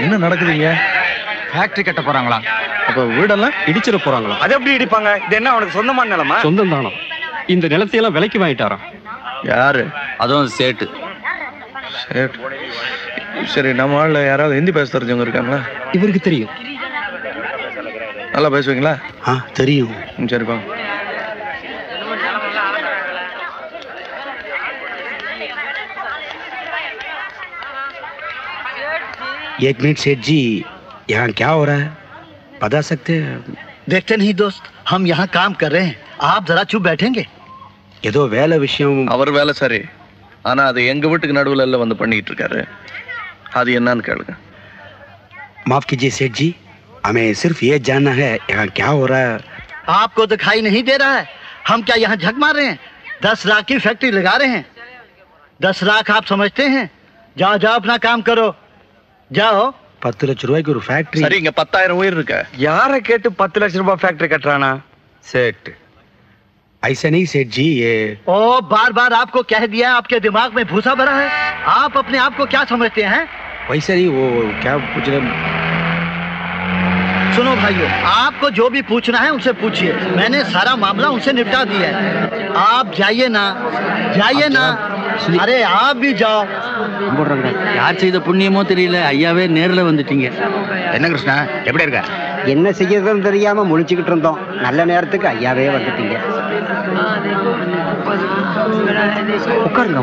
என்ன நடக்குதுங்க? ஃபேக்டரி கட்ட போறாங்களா? அப்ப வீடெல்லாம் இடிச்சிட போறாங்களா? அது எப்படி இடிப்பாங்க? இது என்ன அவனுக்கு சொந்தமான நிலமா? சொந்தம் தானா? இந்த நிலத்தையெல்லாம் விலைக்கு வாங்கிட்டாராம். யாரு? அதுவும் சேட்டு. சரி, நம்ம ஆள்ல யாராவது ஹிந்தி பேச தெரிஞ்சவங்க இருக்காங்களா? இவருக்கு தெரியும். நல்லா பேசுவீங்களா? தெரியும். சரிப்பா. एक मिनट सेठ जी, यहाँ क्या हो रहा है बता सकते हैं? देखते नहीं दोस्त, हम यहाँ काम कर रहे हैं, आप जरा चुप बैठेंगे? ஏதோ வேலை விஷயம். அவர் வேலை சரி, ஆனா அது எங்க வீட்டுக்கு நடுவுல எல்லாம் வந்து பண்ணிட்டு இருக்காரு. அது என்னன்னு கேளுங்க. माफ कीजिए सेठ जी, हमें सिर्फ ये जानना है यहाँ क्या हो रहा है. आपको दिखाई नहीं दे रहा है? हम क्या यहाँ झक मार रहे हैं? 10 लाख की फैक्ट्री लगा रहे हैं. 10 लाख आप समझते हैं? जाओ जाओ अपना काम करो, जाओ. 10 லட்சம் ரூபாய்க்கு ஒரு ஃபேக்டரி. சரி, இங்க 10,000 உயிர் இருக்கு. யாரை கேட்டு 10 லட்சம் ரூபாய் ஃபேக்டரி கட்டுறானா? सेठ ऐसा नहीं सेठ जी, ये ओ बार बार आपको कह दिया, आपके दिमाग में भूसा भरा है. आप अपने आप को क्या समझते हैं? वैसा नहीं, वो क्या पूछ रहे. सुनो भाइयों, आपको जो भी पूछना है उनसे पूछिए. मैंने सारा मामला उनसे निपटा दिया है. आप जाइए ना, जाइए ना. अरे आप भी जाओ. யார் செய்த புண்ணியமோ தெரியல, ஐயாவே நேர்ல வந்துட்டீங்க. என்ன கிருஷ்ணா, எப்படி இருக்க? என்ன செய்யறதுன்னு தெரியாம முழிச்சுக்கிட்டு இருந்தோம். நல்ல நேரத்துக்கு ஐயாவே வந்துட்டீங்க. உட்காருங்க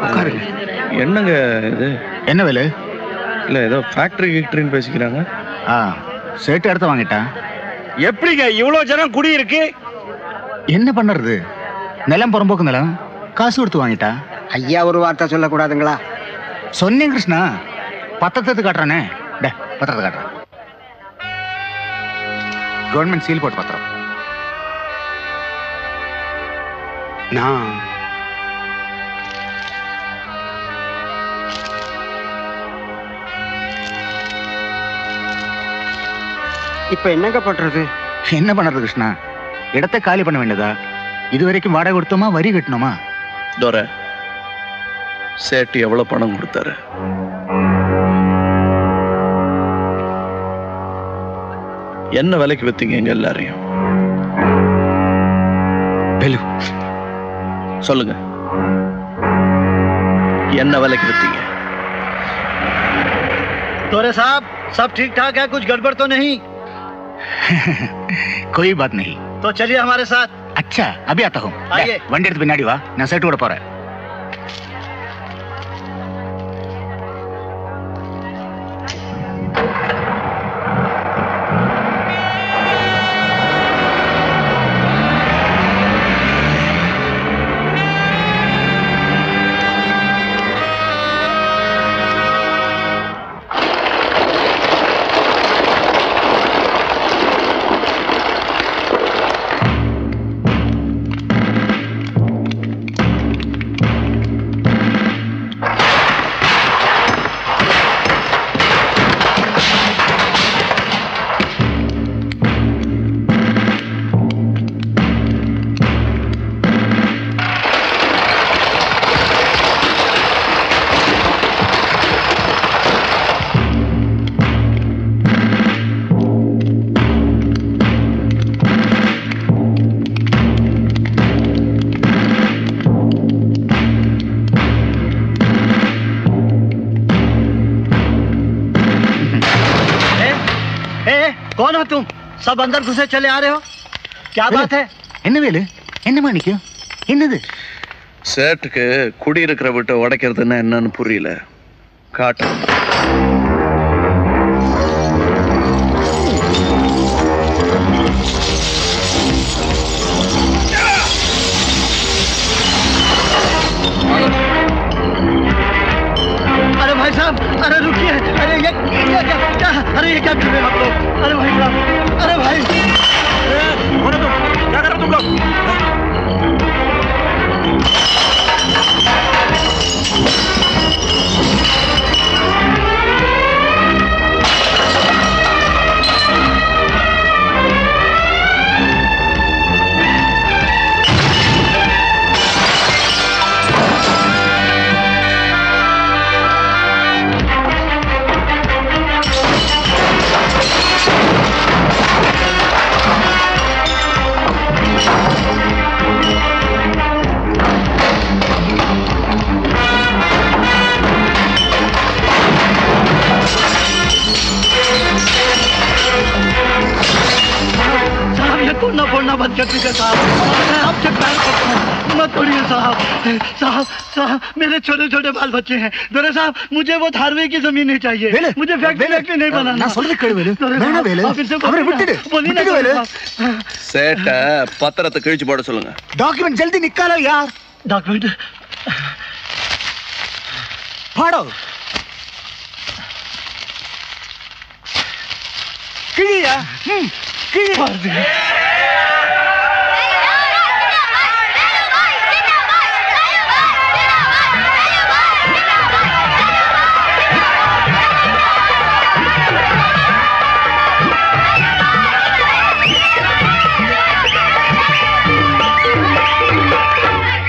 உட்காருங்க. என்னங்க இது? என்ன வேலை? இல்ல ஏதோ ஃபேக்டரின்னு பேசிக்கிறாங்க. சேட்டு இடத்த வாங்கிட்டான். எப்படிங்க இவ்வளவு ஜனம் குடி இருக்கு? என்ன பண்றது, நிலம் புறம்போக்கு நிலம், காசு கொடுத்து வாங்கிட்டா. ஐயா ஒரு வார்த்தை சொல்லக்கூடாதுங்களா? சொன்னேன் கிருஷ்ணா, பத்திரத்தை காட்டுறானே. பத்திரத்தை காட்டுறேன். கவர்மெண்ட் சீல் போட்டு பத்திரம். நான் இப்ப என்னங்க பண்றது? என்ன பண்றது கிருஷ்ணா, இடத்தை காலி பண்ண வேண்டியதா? இதுவரைக்கும் வாடகை கொடுத்தோமா, வரி கட்டணுமா? தோர சேட்டு எவ்வளவு பணம் கொடுத்தாரு? என்ன விலைக்கு வித்தீங்க எங்க எல்லாரையும்? சொல்லுங்க, என்ன விலைக்கு வித்தீங்க? तोरे साहब, सब ठीक ठाक है? कुछ गड़बड़ तो नहीं? कोई बात नहीं. तो चलिए हमारे साथ. अच्छा, अभी आता हूँ. आइए. वंडी எடுத்து பின்னாடி வா, நான் சேட்டு கூட போறேன். कौन हो तुम? सब अंदर घुसे चले आ रहे हो, क्या बात है? என்ன வேலு, என்ன மாணிக்கம், என்னது? சேட்டுக்கு குடி இருக்கிற விட்டு உடைக்கிறதுன்னா என்னன்னு புரியல. காட்டு. अरे भाई साहब, अरे रुकिए. अरे ये क्या? अरे ये क्या कर रहे हो आप लोग? अरे भाई साहब, अरे भाई, क्या कर रहे हो तुम लोग? मत कर दीजिए साहब, आपसे प्यार करता हूँ, मत तोड़िए साहब। साहब साहब मेरे छोटे छोटे बाल बच्चे हैं, दोरे साहब मुझे वो धारवे की जमीन नहीं चाहिए, मुझे फैक्ट्री नहीं बनाना। बोलिए ना சேட்ட பத்திரத்தை கிழிச்சு போட சொல்லுங்க. डॉक्यूमेंट जल्दी निकालो यार। डॉक्यूमेंट फाड़ो किया फाड़ दिया।